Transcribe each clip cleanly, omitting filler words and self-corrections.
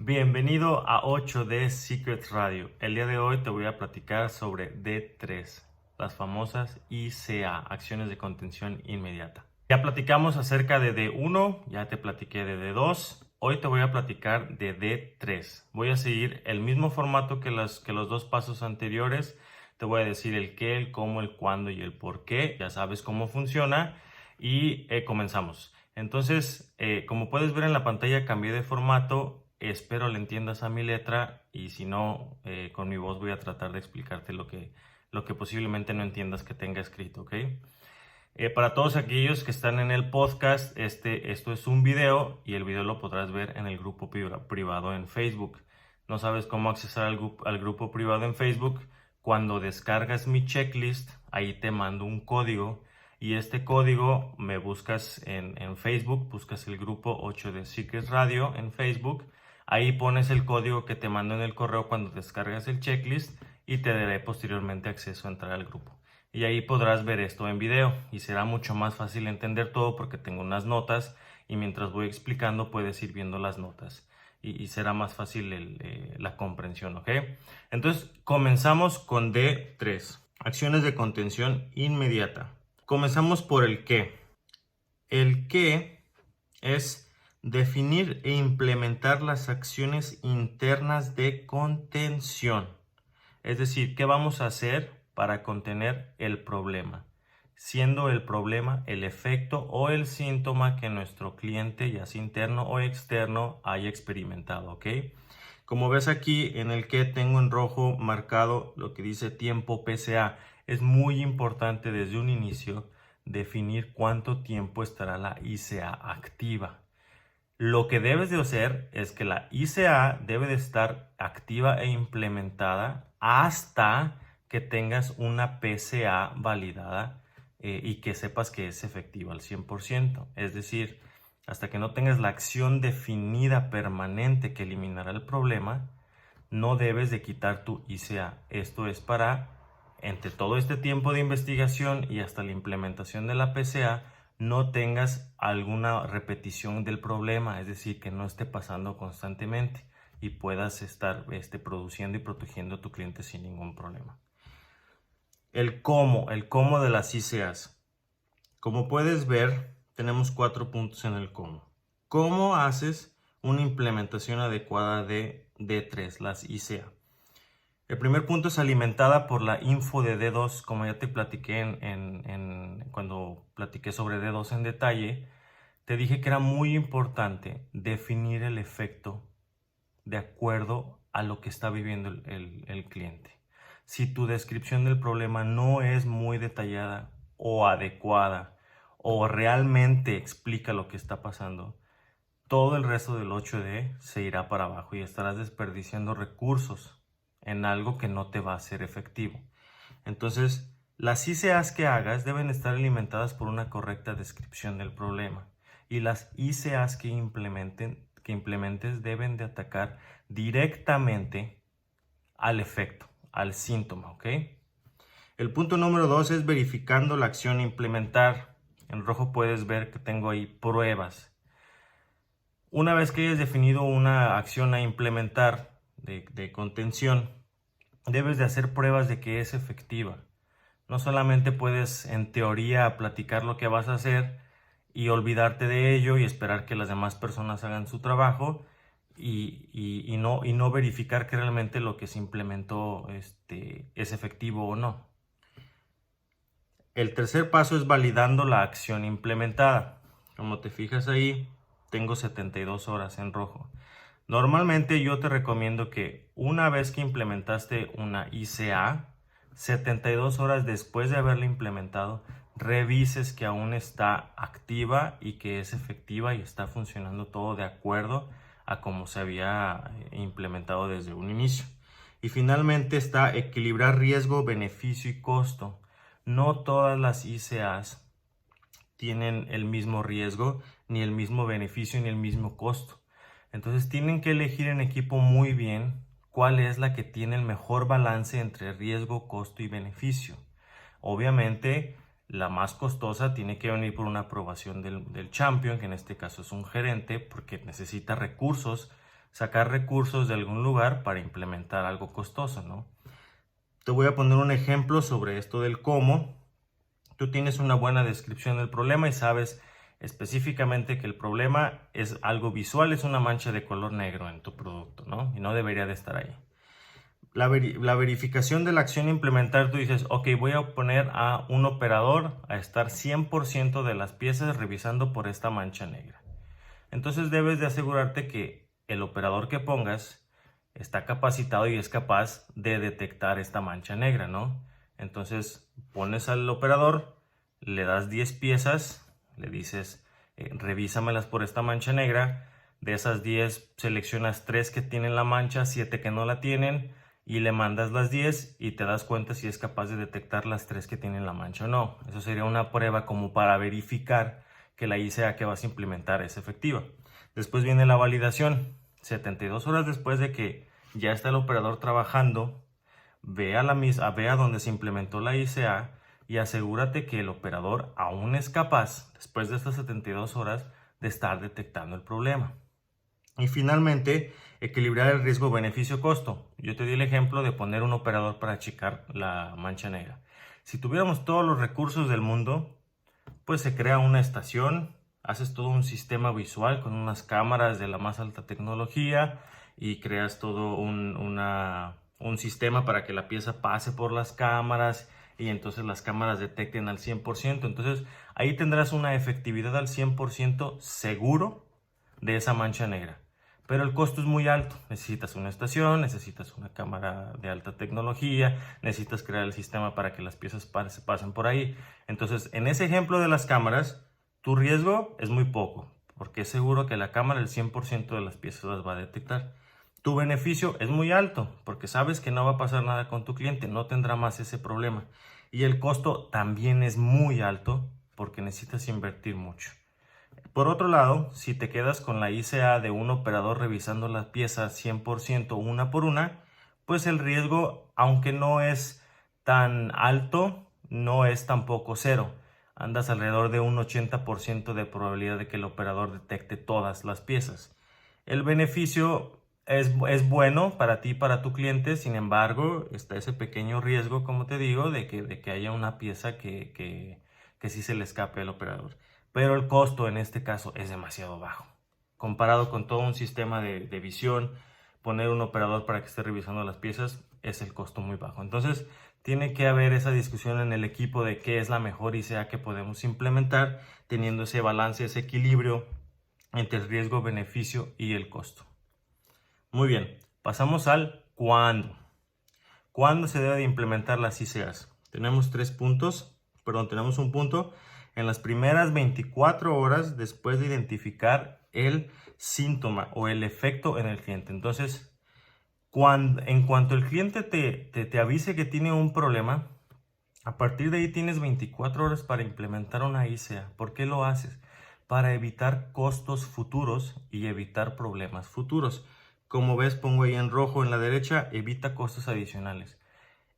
Bienvenido a 8D Secret Radio. El día de hoy te voy a platicar sobre D3, las famosas ICA, acciones de contención inmediata. Ya platicamos acerca de D1, ya te platiqué de D2. Hoy te voy a platicar de D3. Voy a seguir el mismo formato que los dos pasos anteriores. Te voy a decir el qué, el cómo, el cuándo y el por qué. Ya sabes cómo funciona y comenzamos. Entonces, como puedes ver en la pantalla, cambié de formato. Espero le entiendas a mi letra y si no, con mi voz voy a tratar de explicarte lo que posiblemente no entiendas que tenga escrito, ¿ok? Para todos aquellos que están en el podcast, esto es un video y el video lo podrás ver en el grupo privado en Facebook. ¿No sabes cómo accesar al grupo privado en Facebook? Cuando descargas mi checklist, ahí te mando un código y este código me buscas en Facebook, buscas el grupo 8D Secret Radio en Facebook. Ahí pones el código que te mando en el correo cuando descargas el checklist y te daré posteriormente acceso a entrar al grupo. Y ahí podrás ver esto en video y será mucho más fácil entender todo porque tengo unas notas y mientras voy explicando puedes ir viendo las notas y será más fácil la comprensión, ¿ok? Entonces comenzamos con D3, acciones de contención inmediata. Comenzamos por el qué. El qué es definir e implementar las acciones internas de contención. Es decir, ¿qué vamos a hacer para contener el problema? Siendo el problema el efecto o el síntoma que nuestro cliente, ya sea interno o externo, haya experimentado, ¿ok? Como ves aquí en el que tengo en rojo marcado lo que dice tiempo PCA. Es muy importante desde un inicio definir cuánto tiempo estará la ICA activa. Lo que debes de hacer es que la ICA debe de estar activa e implementada hasta que tengas una PCA validada y que sepas que es efectiva al 100%. Es decir, hasta que no tengas la acción definida permanente que eliminará el problema, no debes de quitar tu ICA. Esto es para, entre todo este tiempo de investigación y hasta la implementación de la PCA, no tengas alguna repetición del problema, es decir, que no esté pasando constantemente y puedas estar produciendo y protegiendo a tu cliente sin ningún problema. El cómo de las ICAs. Como puedes ver, tenemos 4 puntos en el cómo. ¿Cómo haces una implementación adecuada de D3, las ICA? El primer punto es alimentada por la info de D2, como ya te platiqué cuando platiqué sobre D2 en detalle. Te dije que era muy importante definir el efecto de acuerdo a lo que está viviendo el cliente. Si tu descripción del problema no es muy detallada o adecuada o realmente explica lo que está pasando, todo el resto del 8D se irá para abajo y estarás desperdiciando recursos en algo que no te va a ser efectivo. Entonces, las ICAs que hagas deben estar alimentadas por una correcta descripción del problema y las ICAs que implementes deben de atacar directamente al efecto, al síntoma, ¿ok? El punto número 2 es verificando la acción a implementar. En rojo puedes ver que tengo ahí pruebas. Una vez que hayas definido una acción a implementar de contención, debes de hacer pruebas de que es efectiva. No solamente puedes en teoría platicar lo que vas a hacer y olvidarte de ello y esperar que las demás personas hagan su trabajo y no verificar que realmente lo que se implementó es efectivo o no. El tercer paso es validando la acción implementada. Como te fijas ahí, tengo 72 horas en rojo. Normalmente yo te recomiendo que una vez que implementaste una ICA, 72 horas después de haberla implementado, revises que aún está activa y que es efectiva y está funcionando todo de acuerdo a como se había implementado desde un inicio. Y finalmente está equilibrar riesgo, beneficio y costo. No todas las ICAs tienen el mismo riesgo, ni el mismo beneficio, ni el mismo costo. Entonces tienen que elegir en equipo muy bien cuál es la que tiene el mejor balance entre riesgo, costo y beneficio. Obviamente, la más costosa tiene que venir por una aprobación del champion, que en este caso es un gerente, porque necesita recursos sacar recursos de algún lugar para implementar algo costoso, ¿no? Te voy a poner un ejemplo sobre esto del cómo. Tú tienes una buena descripción del problema y sabes específicamente que el problema es algo visual, es una mancha de color negro en tu producto, ¿no? Y no debería de estar ahí. La verificación de la acción a implementar, tú dices, ok, voy a poner a un operador a estar 100% de las piezas revisando por esta mancha negra. Entonces debes de asegurarte que el operador que pongas está capacitado y es capaz de detectar esta mancha negra, ¿no? Entonces pones al operador, le das 10 piezas, le dices, revísamelas por esta mancha negra. De esas 10 seleccionas 3 que tienen la mancha, 7 que no la tienen, y le mandas las 10 y te das cuenta si es capaz de detectar las 3 que tienen la mancha o no. Eso sería una prueba como para verificar que la ICA que vas a implementar es efectiva. Después viene la validación. 72 horas después de que ya está el operador trabajando, ve a donde se implementó la ICA y asegúrate que el operador aún es capaz, después de estas 72 horas, de estar detectando el problema. Y finalmente, equilibrar el riesgo beneficio-costo. Yo te di el ejemplo de poner un operador para achicar la mancha negra. Si tuviéramos todos los recursos del mundo, pues se crea una estación, haces todo un sistema visual con unas cámaras de la más alta tecnología y creas todo un sistema para que la pieza pase por las cámaras y entonces las cámaras detecten al 100%. Entonces ahí tendrás una efectividad al 100% seguro de esa mancha negra. Pero el costo es muy alto. Necesitas una estación, necesitas una cámara de alta tecnología, necesitas crear el sistema para que las piezas pasen por ahí. Entonces, en ese ejemplo de las cámaras, tu riesgo es muy poco, porque es seguro que la cámara el 100% de las piezas las va a detectar. Tu beneficio es muy alto, porque sabes que no va a pasar nada con tu cliente, no tendrá más ese problema. Y el costo también es muy alto, porque necesitas invertir mucho. Por otro lado, si te quedas con la ICA de un operador revisando las piezas 100% una por una, pues el riesgo, aunque no es tan alto, no es tampoco cero. Andas alrededor de un 80% de probabilidad de que el operador detecte todas las piezas. El beneficio es bueno para ti y para tu cliente, sin embargo, está ese pequeño riesgo, como te digo, de que haya una pieza que sí se le escape al operador. Pero el costo en este caso es demasiado bajo. Comparado con todo un sistema de visión, poner un operador para que esté revisando las piezas es el costo muy bajo. Entonces, tiene que haber esa discusión en el equipo de qué es la mejor ICA que podemos implementar, teniendo ese balance, ese equilibrio entre el riesgo, beneficio y el costo. Muy bien, pasamos al cuándo. ¿Cuándo se debe de implementar las ICAs? Tenemos tenemos un punto en las primeras 24 horas después de identificar el síntoma o el efecto en el cliente. Entonces, en cuanto el cliente te avise que tiene un problema, a partir de ahí tienes 24 horas para implementar una ICA. ¿Por qué lo haces? Para evitar costos futuros y evitar problemas futuros. Como ves, pongo ahí en rojo en la derecha, evita costos adicionales.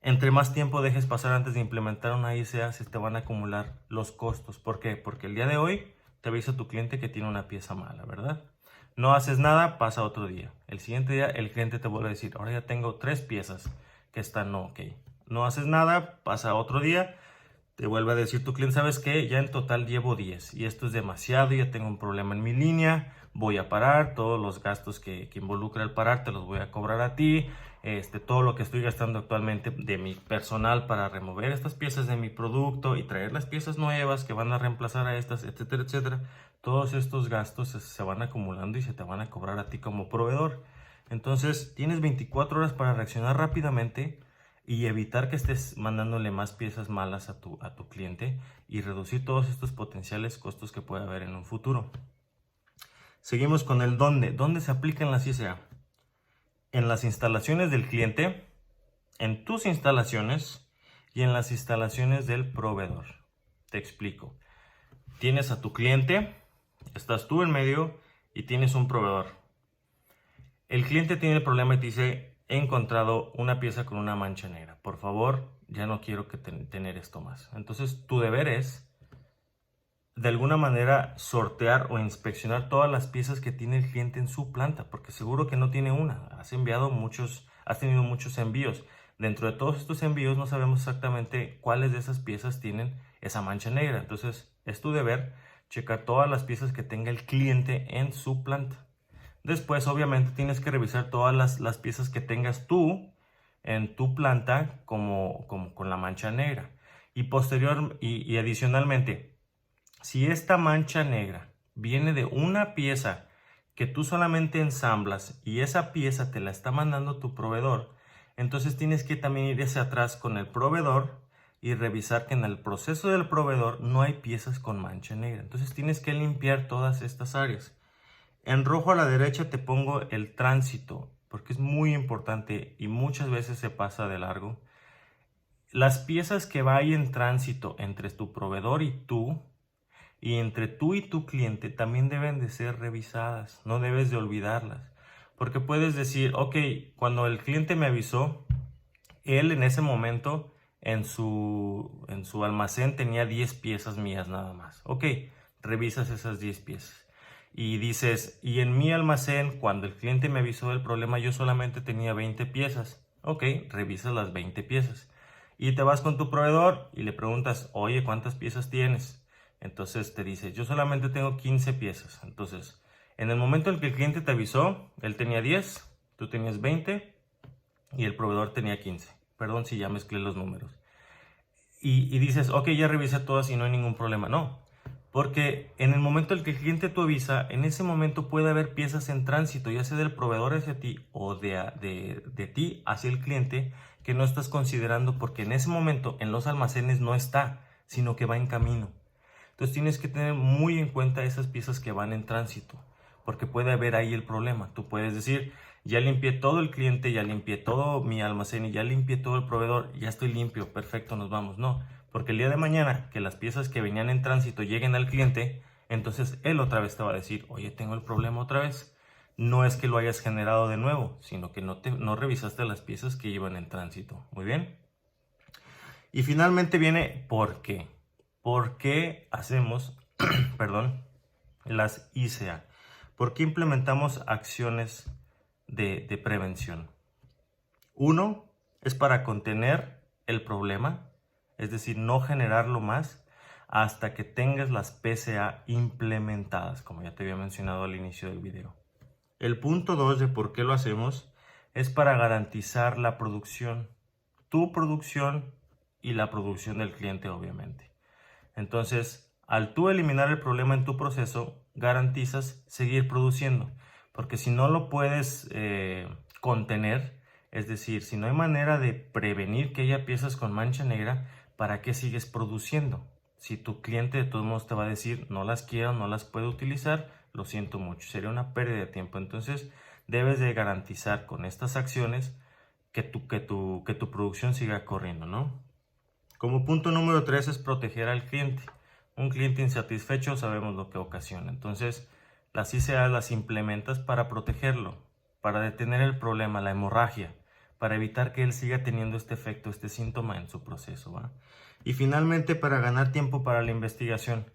Entre más tiempo dejes pasar antes de implementar una ICA, se te van a acumular los costos. ¿Por qué? Porque el día de hoy te avisa tu cliente que tiene una pieza mala, ¿verdad? No haces nada, pasa otro día. El siguiente día el cliente te vuelve a decir, ahora ya tengo 3 piezas que están no ok. No haces nada, pasa otro día, te vuelve a decir tu cliente, ¿sabes qué? Ya en total llevo 10 y esto es demasiado, ya tengo un problema en mi línea, voy a parar, todos los gastos que involucra el parar te los voy a cobrar a ti, todo lo que estoy gastando actualmente de mi personal para remover estas piezas de mi producto y traer las piezas nuevas que van a reemplazar a estas, etcétera, etcétera. Todos estos gastos se van acumulando y se te van a cobrar a ti como proveedor. Entonces tienes 24 horas para reaccionar rápidamente y evitar que estés mandándole más piezas malas a tu cliente y reducir todos estos potenciales costos que puede haber en un futuro. Seguimos con el dónde. ¿Dónde se aplican las ICA? En las instalaciones del cliente, en tus instalaciones y en las instalaciones del proveedor. Te explico. Tienes a tu cliente, estás tú en medio y tienes un proveedor. El cliente tiene el problema y te dice, he encontrado una pieza con una mancha negra. Por favor, ya no quiero tener esto más. Entonces, tu deber es de alguna manera sortear o inspeccionar todas las piezas que tiene el cliente en su planta, porque seguro que no tiene una. Has tenido muchos envíos. Dentro de todos estos envíos no sabemos exactamente cuáles de esas piezas tienen esa mancha negra. Entonces es tu deber checar todas las piezas que tenga el cliente en su planta. Después obviamente tienes que revisar todas las piezas que tengas tú en tu planta como con la mancha negra. Y adicionalmente, si esta mancha negra viene de una pieza que tú solamente ensamblas y esa pieza te la está mandando tu proveedor, entonces tienes que también ir hacia atrás con el proveedor y revisar que en el proceso del proveedor no hay piezas con mancha negra. Entonces tienes que limpiar todas estas áreas. En rojo a la derecha te pongo el tránsito, porque es muy importante y muchas veces se pasa de largo. Las piezas que vayan en tránsito entre tu proveedor y entre tú y tu cliente también deben de ser revisadas, no debes de olvidarlas. Porque puedes decir, ok, cuando el cliente me avisó, él en ese momento en su almacén tenía 10 piezas mías nada más. Ok, revisas esas 10 piezas. Y dices, y en mi almacén, cuando el cliente me avisó del problema, yo solamente tenía 20 piezas. Ok, revisas las 20 piezas. Y te vas con tu proveedor y le preguntas, oye, ¿cuántas piezas tienes? Entonces te dice, yo solamente tengo 15 piezas. Entonces, en el momento en que el cliente te avisó, él tenía 10, tú tenías 20 y el proveedor tenía 15. Perdón si ya mezclé los números. Y dices, ok, ya revisé todas y no hay ningún problema. No, porque en el momento en que el cliente te avisa, en ese momento puede haber piezas en tránsito, ya sea del proveedor hacia ti o de ti hacia el cliente, que no estás considerando porque en ese momento en los almacenes no está, sino que va en camino. Entonces tienes que tener muy en cuenta esas piezas que van en tránsito, porque puede haber ahí el problema. Tú puedes decir, ya limpié todo el cliente, ya limpié todo mi almacén y ya limpié todo el proveedor, ya estoy limpio, perfecto, nos vamos. No, porque el día de mañana que las piezas que venían en tránsito lleguen al cliente, entonces él otra vez te va a decir, oye, tengo el problema otra vez. No es que lo hayas generado de nuevo, sino que no revisaste las piezas que iban en tránsito. Muy bien. Y finalmente viene ¿por qué? ¿Por qué hacemos, perdón, las ICA? ¿Por qué implementamos acciones de prevención? Uno, es para contener el problema, es decir, no generarlo más hasta que tengas las PCA implementadas, como ya te había mencionado al inicio del video. El punto 2 de por qué lo hacemos es para garantizar la producción, tu producción y la producción del cliente, obviamente. Entonces, al tú eliminar el problema en tu proceso, garantizas seguir produciendo, porque si no lo puedes contener, es decir, si no hay manera de prevenir que haya piezas con mancha negra, ¿para qué sigues produciendo? Si tu cliente de todos modos te va a decir, no las quiero, no las puedo utilizar, lo siento mucho, sería una pérdida de tiempo. Entonces, debes de garantizar con estas acciones que tu producción siga corriendo, ¿no? Como punto número 3 es proteger al cliente. Un cliente insatisfecho sabemos lo que ocasiona. Entonces, las ICA las implementas para protegerlo, para detener el problema, la hemorragia, para evitar que él siga teniendo este efecto, este síntoma en su proceso, ¿va? Y finalmente, para ganar tiempo para la investigación.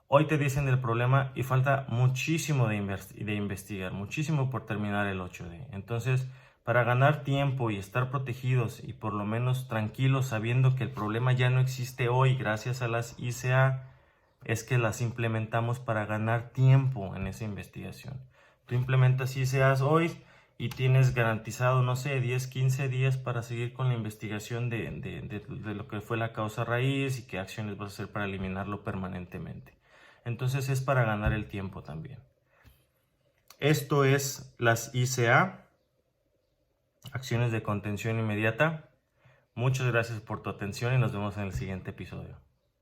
Hoy te dicen del problema y falta muchísimo de investigar, muchísimo por terminar el 8D. Entonces, para ganar tiempo y estar protegidos y por lo menos tranquilos sabiendo que el problema ya no existe hoy gracias a las ICA, es que las implementamos para ganar tiempo en esa investigación. Tú implementas ICAs hoy y tienes garantizado, no sé, 10, 15 días para seguir con la investigación de lo que fue la causa raíz y qué acciones vas a hacer para eliminarlo permanentemente. Entonces es para ganar el tiempo también. Esto es las ICA, acciones de contención inmediata. Muchas gracias por tu atención y nos vemos en el siguiente episodio.